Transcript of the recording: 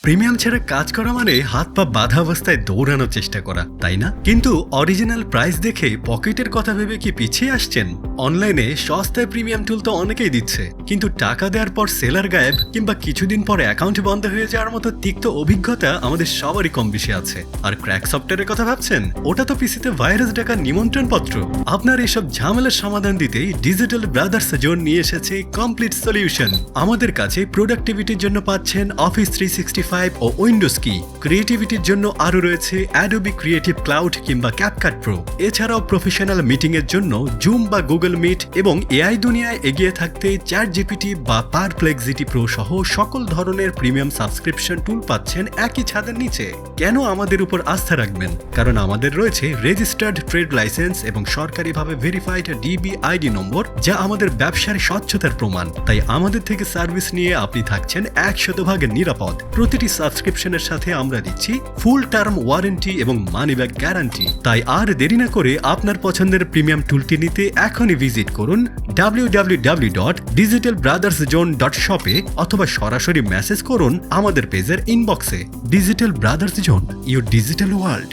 Premium ছাড়া কাজ করা মানে হাত পা বাঁধা অবস্থায় দৌড়ানোর চেষ্টা করা, তাই না? কিন্তু অরিজিনাল প্রাইস দেখে পকেটের কথা ভেবে কি পিছিয়ে আসছেন? অনলাইনে সস্তায় প্রিমিয়াম টুল তো অনেকেই দিচ্ছে, কিন্তু টাকা দেওয়ার পর সেলার গায়েব কিংবা কিছুদিন পর অ্যাকাউন্ট বন্ধ হয়ে যাওয়ার মতো তিক্ত অভিজ্ঞতা আমাদের সবারই কম বেশি আছে। আর ক্র্যাক সফটওয়্যারের কথা ভাবছেন? ওটা তো পিসিতে ভাইরাস ডাকার নিমন্ত্রণ পত্র। আপনার এসব ঝামেলার সমাধান দিতেই ডিজিটাল ব্রাদার্স জোন নিয়ে এসেছে কমপ্লিট সলিউশন। আমাদের কাছে প্রোডাক্টিভিটির জন্য পাচ্ছেন অফিস 365 ও উইন্ডোজ কি। ক্রিয়েটিভিটির জন্য আরো রয়েছে অ্যাডোবি ক্রিয়েটিভ ক্লাউড কিংবা ক্যাপকাট প্রো। এছাড়াও প্রফেশনাল মিটিং এর জন্য জুম বা গুগল মিট এবং এআই দুনিয়ায় এগিয়ে থাকতে চ্যাটজিপিটি বা পারপ্লেক্সিটি প্রো সহ সকল ধরনের প্রিমিয়াম সাবস্ক্রিপশন টুল পাচ্ছেন একই ছাদের নিচে। কেন আমাদের উপর আস্থা রাখবেন? কারণ আমাদের রয়েছে রেজিস্টার্ড ট্রেড লাইসেন্স এবং সরকারিভাবে ভেরিফাইড ডিবিআইডি নম্বর, যা আমাদের ব্যবসার স্বচ্ছতার প্রমাণ। তাই আমাদের থেকে সার্ভিস নিয়ে আপনি থাকছেন 100% নিরাপদ। প্রতিটি সাবস্ক্রিপশনের সাথে আমরা দিচ্ছি ফুল টার্ম ওয়ারেন্টি এবং মানি ব্যাক গ্যারান্টি। তাই আর দেরি না করে আপনার পছন্দের প্রিমিয়াম টুলটি নিতে এখনই ভিজিট করুন www.digitalbrotherszone.shop এ অথবা সরাসরি মেসেজ করুন আমাদের পেজের ইনবক্সে। Digital brothers zone, your digital world.